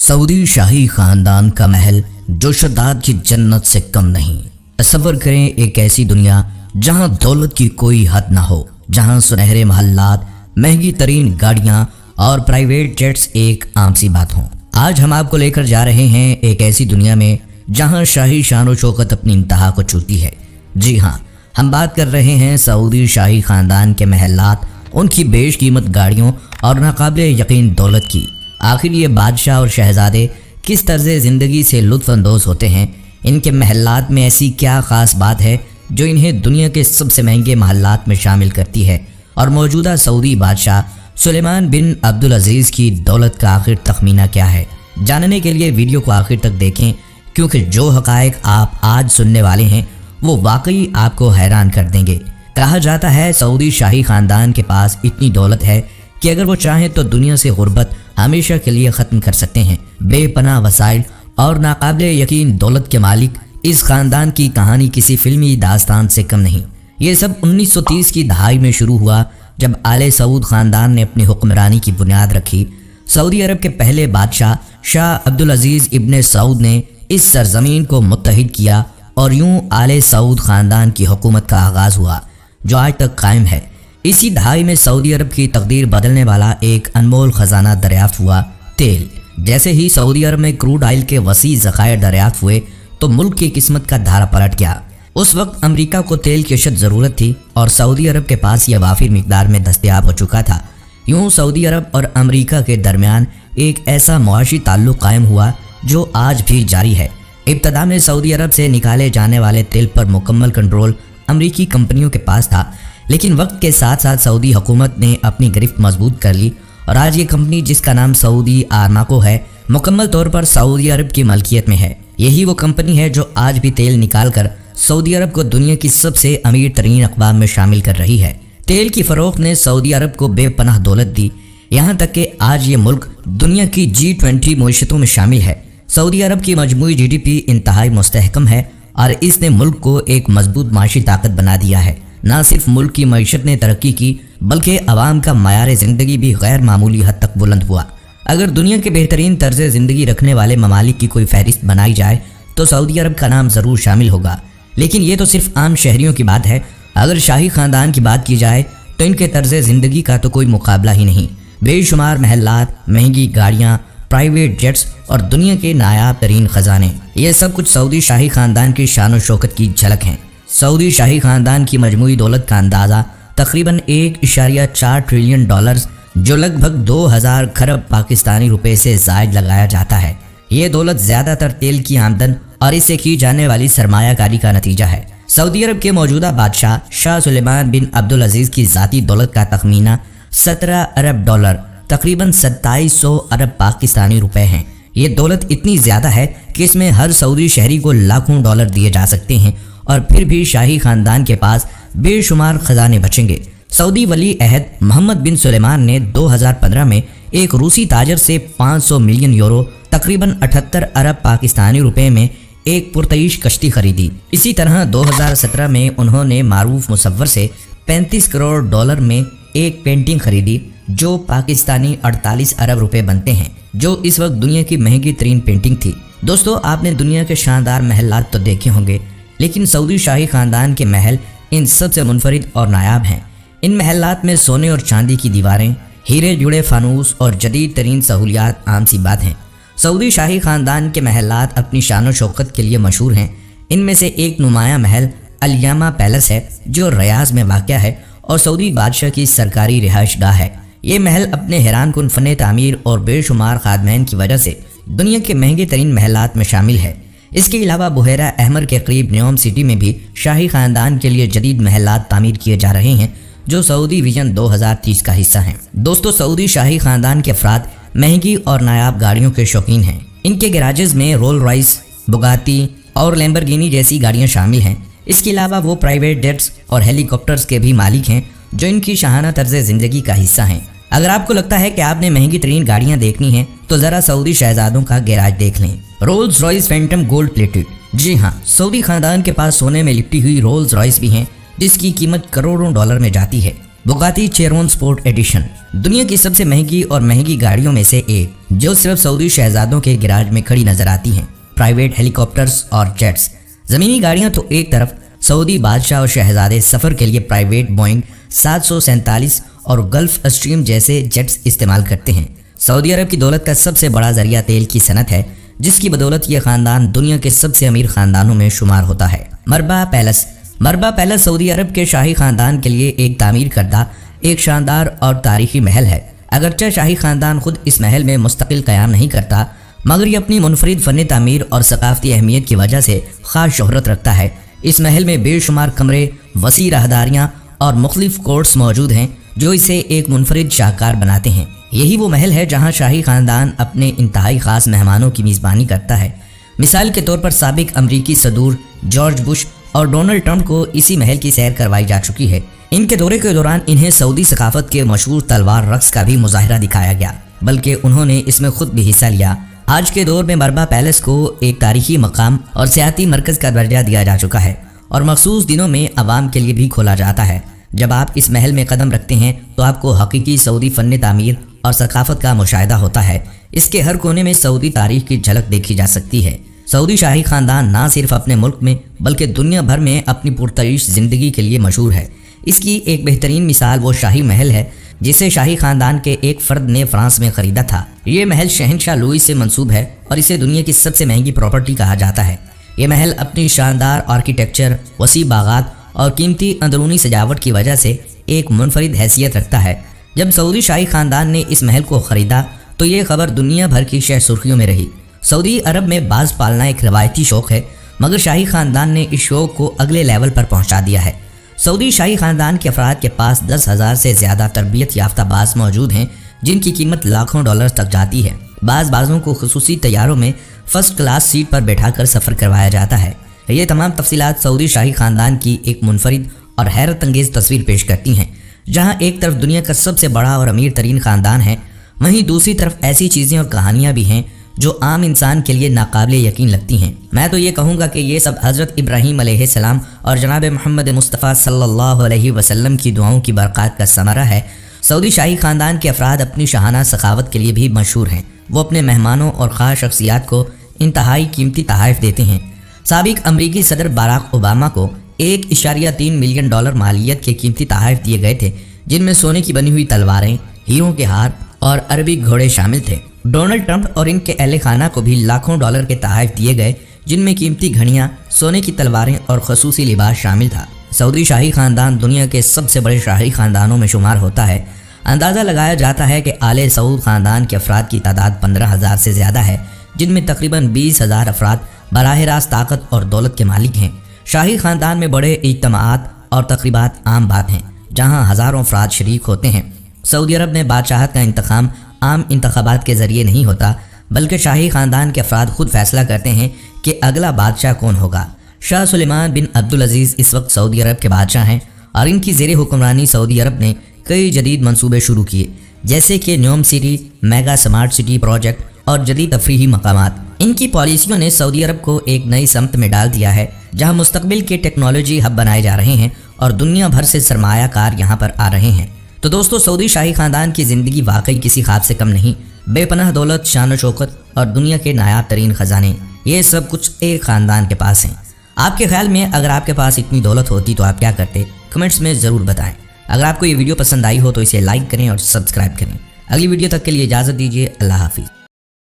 Saudi शाही खानदान का महल जो शद्दाद की जन्नत से कम नहीं। तसव्वुर करें एक ऐसी दुनिया जहां दौलत की कोई हद ना हो, जहां सुनहरे महल्लात, महंगी तरीन गाड़ियां और प्राइवेट जेट्स एक आम सी बात हों। आज हम आपको लेकर जा रहे हैं एक ऐसी दुनिया में जहां शाही शान व शौकत अपनी इंतहा को छूती है। जी हाँ, हम बात कर रहे हैं सऊदी शाही खानदान के महल्लात, उनकी बेशकीमत गाड़ियों और नाकाबिले यकीन दौलत की। आखिर ये बादशाह और शहजादे किस तर्ज ज़िंदगी से लुत्फ़ अंदोज़ होते हैं? इनके महल्लात में ऐसी क्या ख़ास बात है जो इन्हें दुनिया के सबसे महंगे महल्लात में शामिल करती है? और मौजूदा सऊदी बादशाह सुलेमान बिन अब्दुल अज़ीज़ की दौलत का आखिर तखमीना क्या है? जानने के लिए वीडियो को आखिर तक देखें, क्योंकि जो हक़ाइक़ आप आज सुनने वाले हैं वो वाकई आपको हैरान कर देंगे। कहा जाता है सऊदी शाही ख़ानदान के पास इतनी दौलत है कि अगर वो चाहें तो दुनिया से गुर्बत हमेशा के लिए ख़त्म कर सकते हैं। बेपनाह वसाइल और नाकाबिले यकीन दौलत के मालिक इस ख़ानदान की कहानी किसी फिल्मी दास्तान से कम नहीं। ये सब 1930 की दहाई में शुरू हुआ जब आले सऊद ख़ानदान ने अपनी हुक्मरानी की बुनियाद रखी। सऊदी अरब के पहले बादशाह शाह अब्दुल अज़ीज़ इब्ने सऊद ने इस सरजमीन को मुत्तहिद किया और यूं आले सऊद ख़ानदान की हुकूमत का आगाज़ हुआ जो आज तक कायम है। इसी दहाई में सऊदी अरब की तकदीर बदलने वाला एक अनमोल ख़जाना दरियाफ्त हुआ, तेल। जैसे ही सऊदी अरब में क्रूड ऑयल के वसी ज़खायर दरियाफ्त हुए तो मुल्क की किस्मत का धारा पलट गया। उस वक्त अमेरिका को तेल की अशद ज़रूरत थी और सऊदी अरब के पास यह वाफिर मिकदार में दस्तयाब हो चुका था। यूँ सऊदी अरब और अमेरिका के दरमियान एक ऐसा मुआशी ताल्लुक़ कायम हुआ जो आज भी जारी है। इब्तदा में सऊदी अरब से निकाले जाने वाले तेल पर मुकम्मल कंट्रोल अमरीकी कंपनियों के पास था, लेकिन वक्त के साथ साथ सऊदी हुकूमत ने अपनी गिरफ्त मजबूत कर ली और आज ये कंपनी, जिसका नाम सऊदी आरमाको है, मुकम्मल तौर पर सऊदी अरब की मलकियत में है। यही वो कंपनी है जो आज भी तेल निकाल कर सऊदी अरब को दुनिया की सबसे अमीर तरीन अक़वाम में शामिल कर रही है। तेल की फ़रोख्त ने सऊदी अरब को बेपनाह दौलत दी, यहाँ तक कि आज ये मुल्क दुनिया की G20 मईशतों में शामिल है। सऊदी अरब की मजमूई GDP इंतहाई मुस्तहकम है और इसने मुल्क को एक मजबूत माशी ताकत बना दिया है। न सिर्फ मुल्क की मईशत ने तरक्की की बल्कि अवाम का मयार ज़िंदगी भी गैर मामूली हद तक बुलंद हुआ। अगर दुनिया के बेहतरीन तर्ज ज़िंदगी रखने वाले ममालिक की कोई फहरिस्त बनाई जाए तो सऊदी अरब का नाम ज़रूर शामिल होगा। लेकिन ये तो सिर्फ आम शहरियों की बात है। अगर शाही ख़ानदान की बात की जाए तो इनके तर्ज ज़िंदगी का तो कोई मुकाबला ही नहीं। बेशुमार महल्लात, महंगी गाड़ियाँ, प्राइवेट जेट्स और दुनिया के नायाब तरीन ख़जाने, ये सब कुछ सऊदी शाही ख़ानदान की शान और शौकत की झलक हैं। सऊदी शाही ख़ानदान की मजमूई दौलत का अंदाज़ा तकरीबन 1.4 ट्रिलियन डॉलर्स, जो लगभग 2000 खरब पाकिस्तानी रुपए से ज़ायद लगाया जाता है। ये दौलत ज़्यादातर तेल की आमदन और इससे की जाने वाली सरमायाकारी का नतीजा है। सऊदी अरब के मौजूदा बादशाह शाह सुलेमान बिन अब्दुल अज़ीज़ की ज़ाती दौलत का तखमीना 17 अरब डॉलर, तकरीबन 2700 अरब पाकिस्तानी रुपए हैं। ये दौलत इतनी ज़्यादा है कि इसमें हर सऊदी शहरी को लाखों डॉलर दिए जा सकते हैं और फिर भी शाही ख़ानदान के पास बेशुमार ख़जाने बचेंगे। सऊदी वली अहद मोहम्मद बिन सुलेमान ने 2015 में एक रूसी ताजर से 500 मिलियन यूरो, तकरीबन 78 अरब पाकिस्तानी रुपए में एक पुरतईश कश्ती खरीदी। इसी तरह 2017 में उन्होंने मारूफ मुसव्वर से 35 करोड़ डॉलर में एक पेंटिंग खरीदी जो पाकिस्तानी 48 अरब रुपए बनते हैं, जो इस वक्त दुनिया की महंगी तरीन पेंटिंग थी। दोस्तों, आपने दुनिया के शानदार महल्लात तो देखे होंगे, लेकिन सऊदी शाही ख़ानदान के महल इन सबसे मुनफरिद और नायाब हैं। इन महल्लात में सोने और चांदी की दीवारें, हीरे जुड़े फानूस और जदीद तरीन सहूलियात आम सी बात हैं। सऊदी शाही ख़ानदान के महल्लात अपनी शान और शौकत के लिए मशहूर हैं। इनमें से एक नुमायां महल अल-यामा पैलेस है जो रियाज़ में वाक़या है और सऊदी बादशाह की सरकारी रिहाइशगाह है। ये महल अपने हैरान कुन फ़न तामीर और बेशुमार खादमैन की वजह से दुनिया के महंगे तरीन महल्लात में शामिल है। इसके अलावा बुहैरा अहमर के करीब न्योम सिटी में भी शाही ख़ानदान के लिए जदीद महल्लात तामीर किए जा रहे हैं जो सऊदी विजन 2030 का हिस्सा हैं। दोस्तों, सऊदी शाही ख़ानदान के अफराद महंगी और नायाब गाड़ियों के शौकीन हैं। इनके गैराजेस में रोल रॉयस, बुगाती और लैम्बोर्गिनी जैसी गाड़ियाँ शामिल हैं। इसके अलावा वो प्राइवेट जेट्स और हेलीकॉप्टर्स के भी मालिक हैं जो इनकी शाहाना तर्ज ज़िंदगी का हिस्सा हैं। अगर आपको लगता है कि आपने महंगी तरीन गाड़ियाँ देखनी हैं तो ज़रा सऊदी शहजादों का गैराज देख लें। Rolls Royce Phantom gold plated. जी हाँ, सऊदी ख़ानदान के पास सोने में लिपटी हुई रोल्स रॉयस भी हैं जिसकी कीमत करोड़ों डॉलर में जाती है। बुगाटी चेरोन स्पोर्ट एडिशन दुनिया की सबसे महंगी और महंगी गाड़ियों में से एक, जो सिर्फ सऊदी शहजादों के गैराज में खड़ी नजर आती हैं। प्राइवेट हेलीकॉप्टर्स और जेट्स। जमीनी गाड़ियां तो एक तरफ, सऊदी बादशाह और शहजादे सफर के लिए प्राइवेट बोइंग 747 और गल्फ स्ट्रीम जैसे जेट्स इस्तेमाल करते हैं। सऊदी अरब की दौलत का सबसे बड़ा जरिया तेल की सनत है, जिसकी बदौलत ये खानदान दुनिया के सबसे अमीर खानदानों में शुमार होता है। मरबा पैलेस। मरबा पैलेस सऊदी अरब के शाही खानदान के लिए एक तामीर करदा एक शानदार और तारीखी महल है। अगरचे शाही खानदान खुद इस महल में मुस्तकिल क़याम नहीं करता, मगर ये अपनी मुनफरिद फ़न तामीर और सकाफ़ती अहमियत की वजह से ख़ास शोहरत रखता है। इस महल में बेशुमार कमरे, वसी राहदारियाँ और मुख्तलिफ कोर्ट्स मौजूद हैं, जो इसे एक मुनफरिद शाहकार बनाते हैं। यही वो महल है जहाँ शाही खानदान अपने इंतहाई ख़ास मेहमानों की मेज़बानी करता है। मिसाल के तौर पर साबिक अमरीकी सदूर जॉर्ज बुश और डोनाल्ड ट्रंप को इसी महल की सैर करवाई जा चुकी है। इनके दौरे के दौरान इन्हें सऊदी सकाफत के मशहूर तलवार रक्स का भी मुजाहिरा दिखाया गया, बल्कि उन्होंने इसमें खुद भी हिस्सा लिया। आज के दौर में मरबा पैलेस को एक तारीखी मकाम और सियाती मरकज़ का दर्जा दिया जा चुका है और मखसूस दिनों में आवाम के लिए भी खोला जाता है। जब आप इस महल में कदम रखते हैं तो आपको हकीकी सऊदी फ़न तामीर और सकाफत का मुशाहिदा होता है। इसके हर कोने में सऊदी तारीख की झलक देखी जा सकती है। सऊदी शाही खानदान ना सिर्फ अपने मुल्क में बल्कि दुनिया भर में अपनी पुरतईश ज़िंदगी के लिए मशहूर है। इसकी एक बेहतरीन मिसाल वो शाही महल है जिसे शाही खानदान के एक फ़र्द ने फ्रांस में ख़रीदा था। ये महल शहंशाह लुई से मंसूब है और इसे दुनिया की सबसे महंगी प्रॉपर्टी कहा जाता है। ये महल अपनी शानदार आर्किटेक्चर, वसी बागात और कीमती अंदरूनी सजावट की वजह से एक मुनफरिद हैसियत रखता है। जब सऊदी शाही खानदान ने इस महल को ख़रीदा तो ये खबर दुनिया भर की शह सुर्खियों में रही। सऊदी अरब में बाज़ पालना एक रवायती शौक़ है, मगर शाही खानदान ने इस शौक़ को अगले लेवल पर पहुंचा दिया है। सऊदी शाही खानदान के अफराद के पास 10,000 से ज़्यादा तरबियत याफ्ता बाज़ मौजूद हैं, जिनकी कीमत लाखों डॉलर तक जाती है। बाज़ों को खुसूसी तैयारों में फ़र्स्ट क्लास सीट पर बैठाकर सफ़र करवाया जाता है। ये तमाम तफसीलात सऊदी शाही खानदान की एक मुनफरिद और हैरत अंगेज़ तस्वीर पेश करती हैं, जहाँ एक तरफ दुनिया का सबसे बड़ा और अमीर तरीन ख़ानदान है, वहीं दूसरी तरफ ऐसी चीज़ें और कहानियाँ भी हैं जो आम इंसान के लिए नाकाबिले यकीन लगती हैं। मैं तो ये कहूँगा कि ये सब हज़रत इब्राहीम अलैहिस्सलाम और जनाब मोहम्मद मुस्तफ़ा सल्लल्लाहु अलैहि वसल्लम की दुआओं की बरक़ात का समरा है। सऊदी शाही ख़ानदान के अफराद अपनी शाहाना सखावत के लिए भी मशहूर हैं। वो अपने मेहमानों और ख़ास शख्सियात को इंतहाई कीमती तोहफ़े देते हैं। साबिक अमरीकी सदर बराक ओबामा को 1.3 मिलियन डॉलर मालियत के कीमती तोहफ़े दिए गए थे, जिनमें सोने की बनी हुई तलवारें, हीरों के हार और अरबी घोड़े शामिल थे। डोनाल्ड ट्रंप और इनके अहले खाना को भी लाखों डॉलर के तोहफ़े दिए गए, जिनमें कीमती घड़ियाँ, सोने की तलवारें और खसूसी लिबास शामिल था। सऊदी शाही खानदान दुनिया के सबसे बड़े शाही खानदानों में शुमार होता है। अंदाज़ा लगाया जाता है कि आले सऊद खानदान के अफराद की तादाद 15,000 से ज़्यादा है, जिनमें तकरीबन 20,000 अफराद बराह रास्त ताकत और दौलत के मालिक हैं। शाही खानदान में बड़े इज्तिमाआत और तकरीबात आम बात हैं, जहाँ हज़ारों अफराद शरीक होते हैं। सऊदी अरब में बादशाहत का इंतखाम आम इंतखाबात के ज़रिए नहीं होता, बल्कि शाही खानदान के अफराद खुद फैसला करते हैं कि अगला बादशाह कौन होगा। शाह सुलेमान बिन अब्दुल अजीज़ इस वक्त सऊदी अरब के बादशाह हैं और इनकी ज़ेरे हुक्मरानी सऊदी अरब ने कई जदीद मंसूबे शुरू किए, जैसे कि Neom city, mega smart city project और जदीद तफरीही मकामात। इनकी पॉलिसियों ने सऊदी अरब को एक नई समत में डाल दिया है, जहाँ मुस्तकबिल के टेक्नोलॉजी हब बनाए जा रहे हैं और दुनिया भर से सरमायाकार यहाँ पर आ रहे हैं। तो दोस्तों, सऊदी शाही खानदान की ज़िंदगी वाकई किसी ख्वाब से कम नहीं। बेपनाह दौलत, शान शौकत और दुनिया के नायाब तरीन ख़जाने, ये सब कुछ एक ख़ानदान के पास हैं। आपके ख्याल में अगर आपके पास इतनी दौलत होती तो आप क्या करते? कमेंट्स में ज़रूर बताएं। अगर आपको ये वीडियो पसंद आई हो तो इसे लाइक करें और सब्सक्राइब करें। अगली वीडियो तक के लिए इजाज़त दीजिए। अल्लाह हाफिज़।